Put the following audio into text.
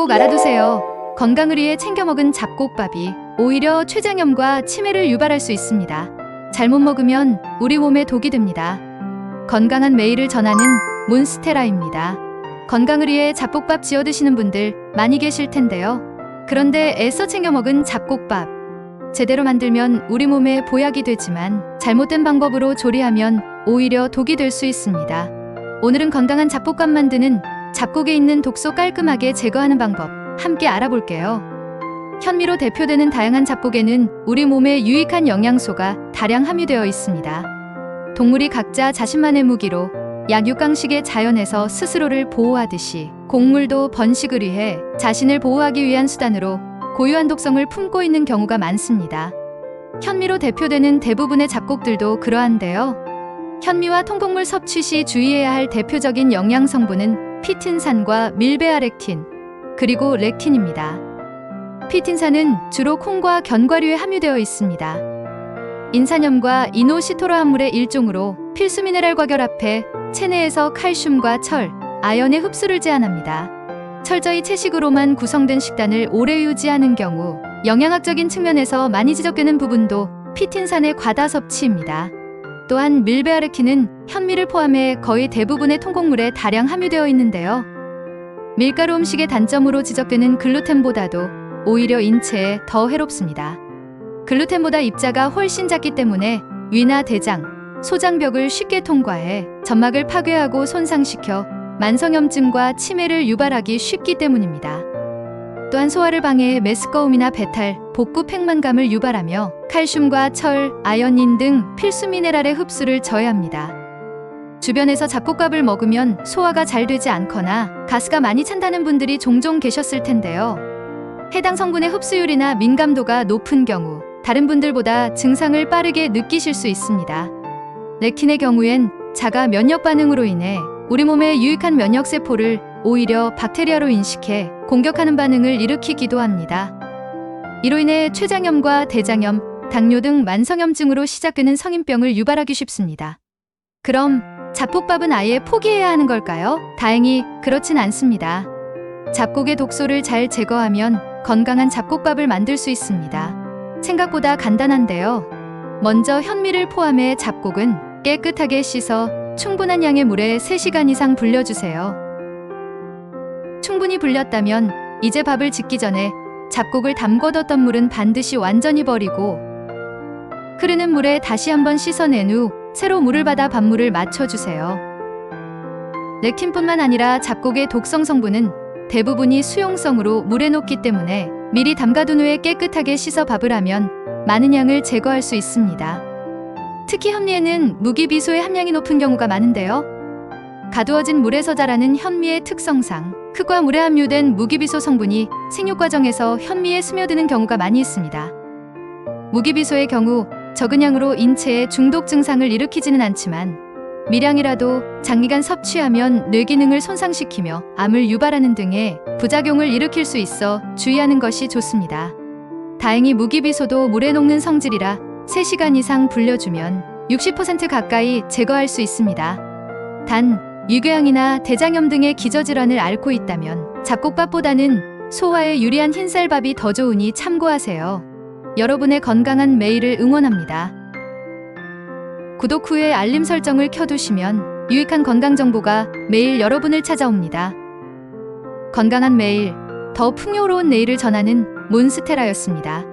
꼭 알아두세요. 건강을 위해 챙겨 먹은 잡곡밥이 오히려 췌장염과 치매를 유발할 수 있습니다. 잘못 먹으면 우리 몸에 독이 됩니다. 건강한 매일을 전하는 몬스테라입니다. 건강을 위해 잡곡밥 지어 드시는 분들 많이 계실 텐데요. 그런데 애써 챙겨 먹은 잡곡밥, 제대로 만들면 우리 몸에 보약이 되지만 잘못된 방법으로 조리하면 오히려 독이 될 수 있습니다. 오늘은 건강한 잡곡밥 만드는 잡곡에 있는 독소 깔끔하게 제거하는 방법 함께 알아볼게요. 현미로 대표되는 다양한 잡곡에는 우리 몸에 유익한 영양소가 다량 함유되어 있습니다. 동물이 각자 자신만의 무기로 약 6강씩의 자연에서 스스로를 보호하듯이 곡물도 번식을 위해 자신을 보호하기 위한 수단으로 고유한 독성을 품고 있는 경우가 많습니다. 현미로 대표되는 대부분의 잡곡들도 그러한데요. 현미와 통곡물 섭취 시 주의해야 할 대표적인 영양 성분은 피틴산과 밀베아렉틴, 그리고 렉틴입니다. 피틴산은 주로 콩과 견과류에 함유되어 있습니다. 인산염과 이노시토로합물의 일종으로 필수 미네랄과 결합해 체내에서 칼슘과 철, 아연의 흡수를 제한합니다. 철저히 채식으로만 구성된 식단을 오래 유지하는 경우 영양학적인 측면에서 많이 지적되는 부분도 피틴산의 과다 섭취입니다. 또한 밀베아렉틴은 현미를 포함해 거의 대부분의 통곡물에 다량 함유되어 있는데요. 밀가루 음식의 단점으로 지적되는 글루텐보다도 오히려 인체에 더 해롭습니다. 글루텐보다 입자가 훨씬 작기 때문에 위나 대장, 소장벽을 쉽게 통과해 점막을 파괴하고 손상시켜 만성염증과 치매를 유발하기 쉽기 때문입니다. 또한 소화를 방해해 메스꺼움이나 배탈, 복부 팽만감을 유발하며 칼슘과 철, 아연인 등 필수 미네랄의 흡수를 저해합니다. 주변에서 잡곡밥을 먹으면 소화가 잘 되지 않거나 가스가 많이 찬다는 분들이 종종 계셨을 텐데요. 해당 성분의 흡수율이나 민감도가 높은 경우 다른 분들보다 증상을 빠르게 느끼실 수 있습니다. 렉틴의 경우엔 자가 면역 반응으로 인해 우리 몸의 유익한 면역세포를 오히려 박테리아로 인식해 공격하는 반응을 일으키기도 합니다. 이로 인해 췌장염과 대장염, 당뇨 등 만성염증으로 시작되는 성인병을 유발하기 쉽습니다. 그럼 잡곡밥은 아예 포기해야 하는 걸까요? 다행히 그렇진 않습니다. 잡곡의 독소를 잘 제거하면 건강한 잡곡밥을 만들 수 있습니다. 생각보다 간단한데요. 먼저 현미를 포함해 잡곡은 깨끗하게 씻어 충분한 양의 물에 3시간 이상 불려주세요. 충분히 불렸다면 이제 밥을 짓기 전에 잡곡을 담궈뒀던 물은 반드시 완전히 버리고 흐르는 물에 다시 한번 씻어낸 후 새로 물을 받아 밥물을 맞춰주세요. 렉틴뿐만 아니라 잡곡의 독성 성분은 대부분이 수용성으로 물에 녹기 때문에 미리 담가둔 후에 깨끗하게 씻어 밥을 하면 많은 양을 제거할 수 있습니다. 특히 현미에는 무기비소의 함량이 높은 경우가 많은데요. 가두어진 물에서 자라는 현미의 특성상 흙과 물에 함유된 무기비소 성분이 생육 과정에서 현미에 스며드는 경우가 많이 있습니다. 무기비소의 경우 적은 양으로 인체에 중독 증상을 일으키지는 않지만 미량이라도 장기간 섭취하면 뇌 기능을 손상시키며 암을 유발하는 등의 부작용을 일으킬 수 있어 주의하는 것이 좋습니다. 다행히 무기비소도 물에 녹는 성질이라 3시간 이상 불려주면 60% 가까이 제거할 수 있습니다. 단, 유궤양이나 대장염 등의 기저질환을 앓고 있다면 잡곡밥보다는 소화에 유리한 흰쌀밥이 더 좋으니 참고하세요. 여러분의 건강한 매일을 응원합니다. 구독 후에 알림 설정을 켜두시면 유익한 건강 정보가 매일 여러분을 찾아옵니다. 건강한 매일, 더 풍요로운 내일을 전하는 몬스테라였습니다.